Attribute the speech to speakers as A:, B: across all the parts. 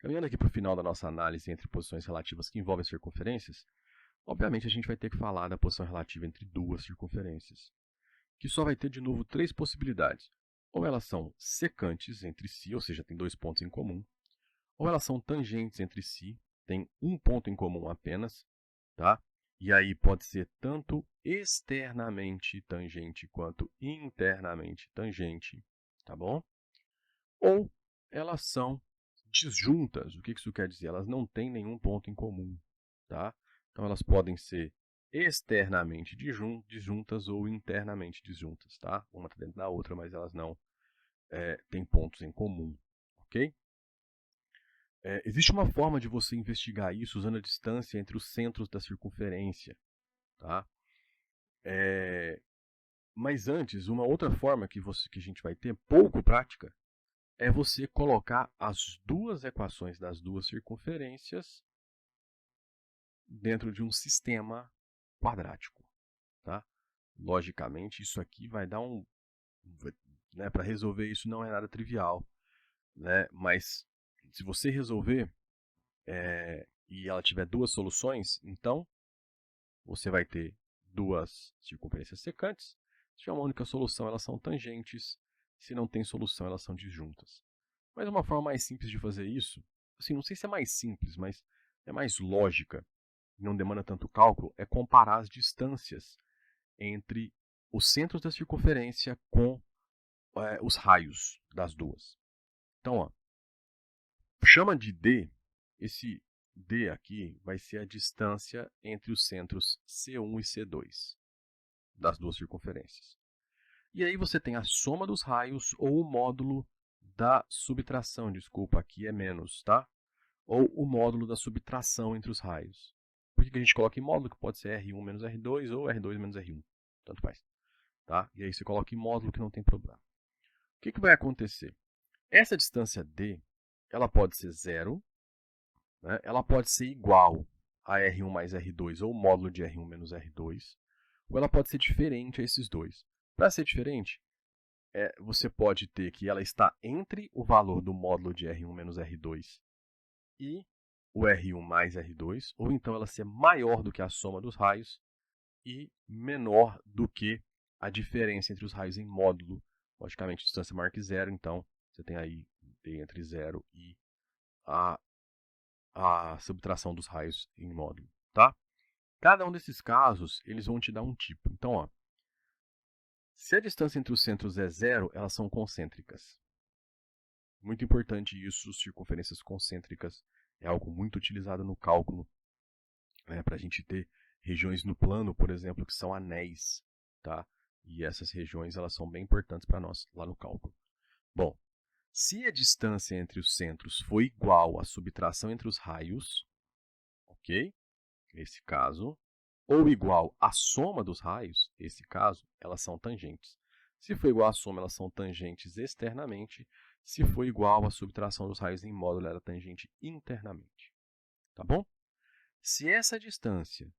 A: Caminhando aqui para o final da nossa análise entre posições relativas que envolvem circunferências, obviamente a gente vai ter que falar da posição relativa entre duas circunferências, que só vai ter de novo três possibilidades. Ou elas são secantes entre si, ou seja, tem dois pontos em comum, ou elas são tangentes entre si, tem um ponto em comum apenas, tá? E aí pode ser tanto externamente tangente quanto internamente tangente, tá bom? Ou elas são disjuntas. O que isso quer dizer? Elas não têm nenhum ponto em comum, tá? Então elas podem ser externamente disjuntas ou internamente disjuntas, tá? Uma está dentro da outra, mas elas não têm pontos em comum, ok? Existe uma forma de você investigar isso usando a distância entre os centros da circunferência, tá? Mas antes, uma outra forma que a gente vai ter, pouco prática, é você colocar as duas equações das duas circunferências dentro de um sistema quadrático, tá? Logicamente, isso aqui vai dar né, para resolver isso não é nada trivial, né? Mas se você resolver e ela tiver duas soluções, então você vai ter duas circunferências secantes. Se tiver uma única solução, elas são tangentes. Se não tem solução, elas são disjuntas. Mas uma forma mais simples de fazer isso, assim, não sei se é mais simples, mas é mais lógica, não demanda tanto cálculo, é comparar as distâncias entre os centros da circunferência com os raios das duas. Então, ó, chama de D, esse D aqui vai ser a distância entre os centros C1 e C2 das duas circunferências. E aí você tem a soma dos raios ou o módulo da subtração, desculpa, aqui é menos, tá? Ou o módulo da subtração entre os raios. Por que a gente coloca em módulo? Que pode ser R1 menos R2 ou R2 menos R1, tanto faz. Tá? E aí você coloca em módulo que não tem problema. O que vai acontecer? Essa distância D, ela pode ser zero, né? Ela pode ser igual a R1 mais R2 ou módulo de R1 menos R2, ou ela pode ser diferente a esses dois. Para ser diferente, você pode ter que ela está entre o valor do módulo de R1 menos R2 e o R1 mais R2, ou então ela ser maior do que a soma dos raios e menor do que a diferença entre os raios em módulo. Logicamente, distância maior que zero, então você tem aí D entre zero e a subtração dos raios em módulo, tá? Cada um desses casos, eles vão te dar um tipo. Então, ó, se a distância entre os centros é zero, elas são concêntricas. Muito importante isso, circunferências concêntricas é algo muito utilizado no cálculo, né, para a gente ter regiões no plano, por exemplo, que são anéis, tá? E essas regiões elas são bem importantes para nós lá no cálculo. Bom, se a distância entre os centros for igual à subtração entre os raios, ok? Nesse caso, ou igual à soma dos raios, nesse caso, elas são tangentes. Se for igual à soma, elas são tangentes externamente. Se for igual à subtração dos raios em módulo, ela é tangente internamente. Tá bom? Se essa distância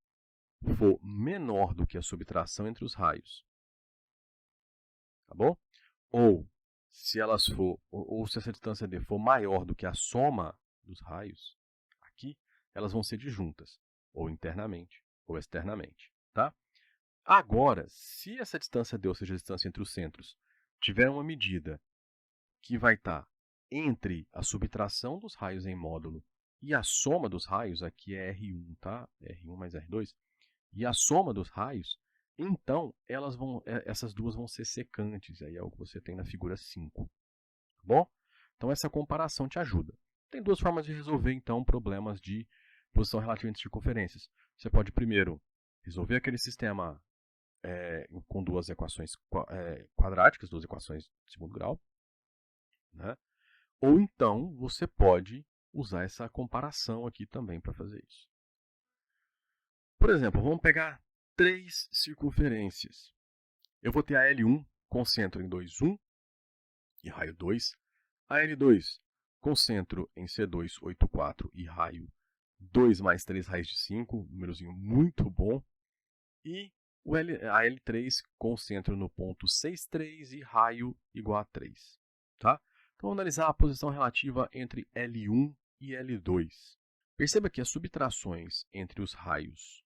A: for menor do que a subtração entre os raios, tá bom? Ou se essa distância D for maior do que a soma dos raios, aqui, elas vão ser disjuntas, ou internamente, ou externamente, tá? Agora, se essa distância D, ou seja, a distância entre os centros, tiver uma medida que vai estar entre a subtração dos raios em módulo e a soma dos raios, aqui é R1, tá? R1 mais R2, e a soma dos raios, então essas duas vão ser secantes, aí é o que você tem na figura 5. Tá bom? Então essa comparação te ajuda. Tem duas formas de resolver, então, problemas de posição relativa entre circunferências. Você pode primeiro resolver aquele sistema com duas equações quadráticas, duas equações de segundo grau, né? Ou então você pode usar essa comparação aqui também para fazer isso. Por exemplo, vamos pegar três circunferências. Eu vou ter a L1 com centro em 2, 1 e raio 2. A L2 com centro em C2, 8, 4 e raio 2 mais 3 raios de 5, númerozinho muito bom. E a L3 com centro no ponto 6, 3 e raio igual a 3. Tá? Então, vamos analisar a posição relativa entre L1 e L2. Perceba que as subtrações entre os raios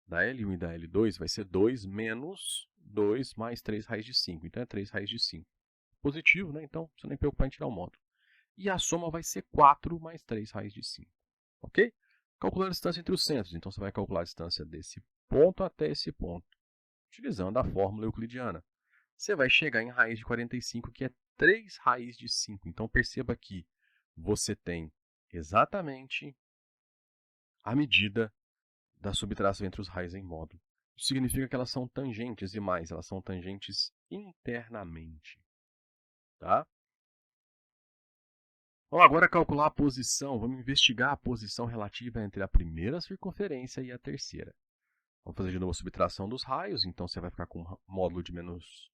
A: da L1 e da L2 vai ser 2 menos 2 mais 3 raiz de 5. Então, é 3 raiz de 5. Positivo, né? Então, não precisa nem preocupar em tirar o módulo. E a soma vai ser 4 mais 3 raiz de 5. Ok? Calculando a distância entre os centros. Então, você vai calcular a distância desse ponto até esse ponto, utilizando a fórmula euclidiana. Você vai chegar em raiz de 45, que é 3 raiz de 5. Então, perceba que você tem exatamente a medida da subtração entre os raios em módulo. Isso significa que elas são tangentes e mais, elas são tangentes internamente. Tá? Vamos agora calcular a posição, vamos investigar a posição relativa entre a primeira circunferência e a terceira. Vamos fazer de novo a subtração dos raios, então você vai ficar com um módulo de menos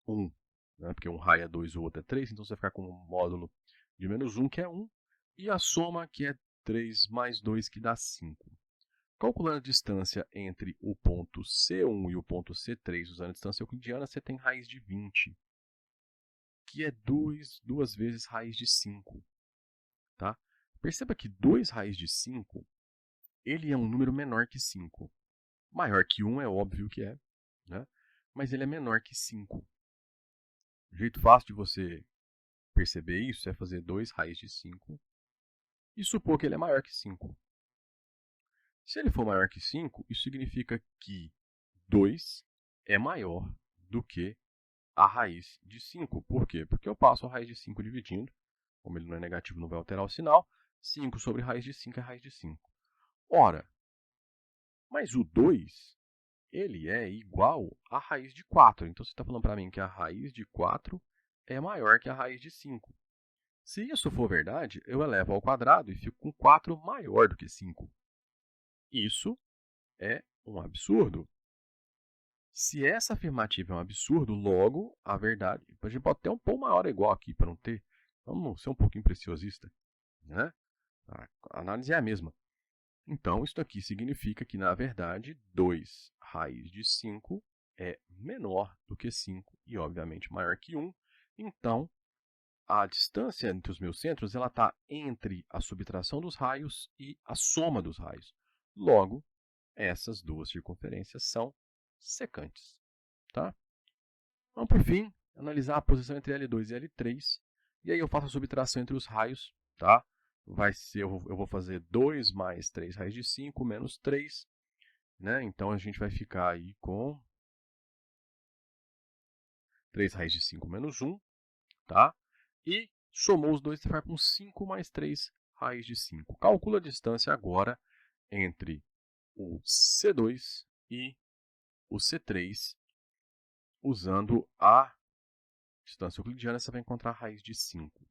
A: 1, né? Porque um raio é 2, o outro é 3, então você vai ficar com um módulo de menos 1, que é 1, e a soma, que é 3 mais 2, que dá 5. Calculando a distância entre o ponto C1 e o ponto C3 usando a distância euclidiana, você tem raiz de 20, que é 2 vezes raiz de 5. Tá? Perceba que 2 raiz de 5 ele é um número menor que 5. Maior que 1 é óbvio que é, né? Mas ele é menor que 5. O jeito fácil de você perceber isso é fazer 2 raiz de 5 e supor que ele é maior que 5. Se ele for maior que 5, isso significa que 2 é maior do que a raiz de 5. Por quê? Porque eu passo a raiz de 5 dividindo. Como ele não é negativo, não vai alterar o sinal. 5 sobre raiz de 5 é raiz de 5. Ora, mas o 2, ele é igual à raiz de 4. Então, você está falando para mim que a raiz de 4 é maior que a raiz de 5. Se isso for verdade, eu elevo ao quadrado e fico com 4 maior do que 5. Isso é um absurdo. Se essa afirmativa é um absurdo, logo, a verdade... A gente pode ter um pouco maior igual aqui, para não ter... Vamos ser um pouquinho preciosista, né? A análise é a mesma. Então, isso aqui significa que, na verdade, 2 raiz de 5 é menor do que 5 e, obviamente, maior que 1. Então, a distância entre os meus centros está entre a subtração dos raios e a soma dos raios. Logo, essas duas circunferências são secantes. Tá? Vamos, por fim, analisar a posição entre L2 e L3. E aí eu faço a subtração entre os raios. Tá? Eu vou fazer 2 mais 3 raiz de 5 menos 3. Né? Então, a gente vai ficar aí com 3 raiz de 5 menos 1. Tá? E somou os dois, você vai com 5 mais 3 raiz de 5. Calcula a distância agora entre o C2 e o C3, usando a distância euclidiana, você vai encontrar a raiz de 5.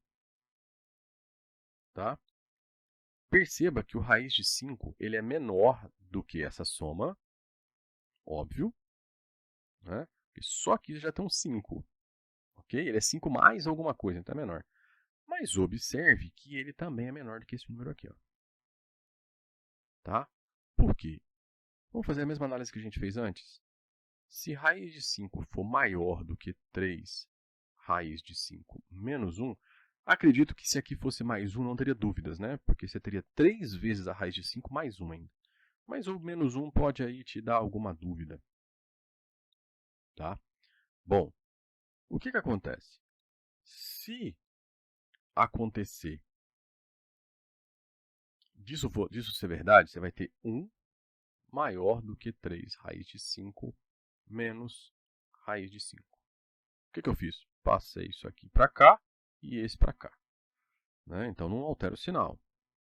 A: Tá? Perceba que o raiz de 5 ele é menor do que essa soma, óbvio, né? E só aqui já tem um 5. Okay? Ele é 5 mais alguma coisa, então é menor. Mas observe que ele também é menor do que esse número aqui. Ó. Tá? Por quê? Vamos fazer a mesma análise que a gente fez antes? Se raiz de 5 for maior do que 3 raiz de 5 menos 1, acredito que se aqui fosse mais 1 não teria dúvidas, né? Porque você teria 3 vezes a raiz de 5 mais 1 ainda. Mas o menos 1 pode aí te dar alguma dúvida. Tá? Bom, o que acontece? Se acontecer disso ser verdade, você vai ter 1 maior do que 3 raiz de 5 menos raiz de 5. O que eu fiz? Passei isso aqui para cá e esse para cá. Né? Então, não altera o sinal.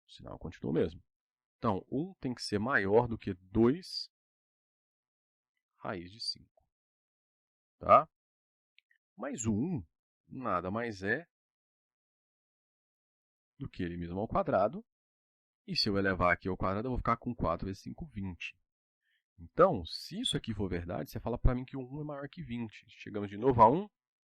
A: O sinal continua o mesmo. Então, 1 tem que ser maior do que 2 raiz de 5. Tá? Mas o 1 nada mais é do que ele mesmo ao quadrado. E se eu elevar aqui ao quadrado, eu vou ficar com 4 vezes 5, 20. Então, se isso aqui for verdade, você fala para mim que o 1 é maior que 20. Chegamos de novo a 1,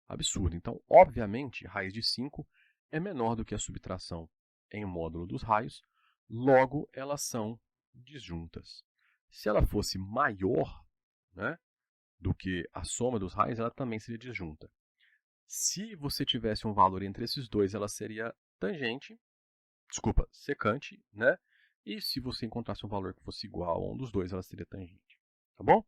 A: absurdo. Então, obviamente, raiz de 5 é menor do que a subtração em módulo dos raios, logo elas são disjuntas. Se ela fosse maior, né, do que a soma dos raios, ela também seria disjunta. Se você tivesse um valor entre esses dois, ela seria tangente. secante, né? E se você encontrasse um valor que fosse igual a um dos dois, ela seria tangente. Tá bom?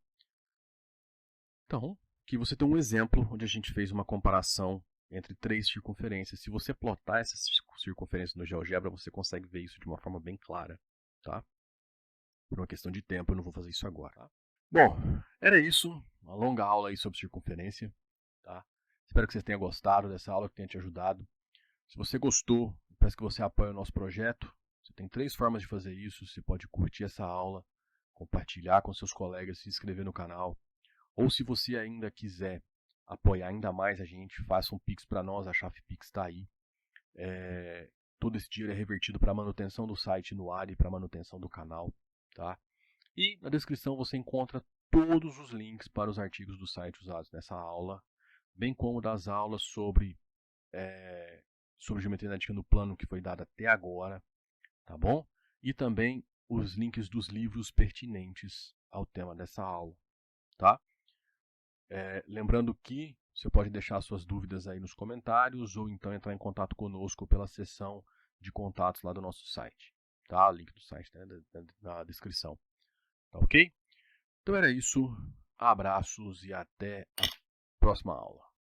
A: Então, aqui você tem um exemplo onde a gente fez uma comparação entre três circunferências. Se você plotar essas circunferências no GeoGebra, você consegue ver isso de uma forma bem clara. Tá? Por uma questão de tempo, eu não vou fazer isso agora. Tá? Bom, era isso. Uma longa aula aí sobre circunferência. Tá? Espero que você tenha gostado dessa aula, que tenha te ajudado. Se você gostou, peço que você apoie o nosso projeto. Você tem 3 formas de fazer isso. Você pode curtir essa aula, compartilhar com seus colegas, se inscrever no canal. Ou se você ainda quiser apoiar ainda mais a gente, faça um Pix para nós, a chave Pix está aí. Todo esse dinheiro é revertido para a manutenção do site no ar e para a manutenção do canal. Tá? E na descrição você encontra todos os links para os artigos do site usados nessa aula, bem como das aulas sobre geometria analítica no plano que foi dada até agora, tá bom? E também os links dos livros pertinentes ao tema dessa aula, tá? Lembrando que você pode deixar suas dúvidas aí nos comentários ou então entrar em contato conosco pela seção de contatos lá do nosso site, tá? O link do site né, na descrição, tá ok? Então era isso, abraços e até a próxima aula.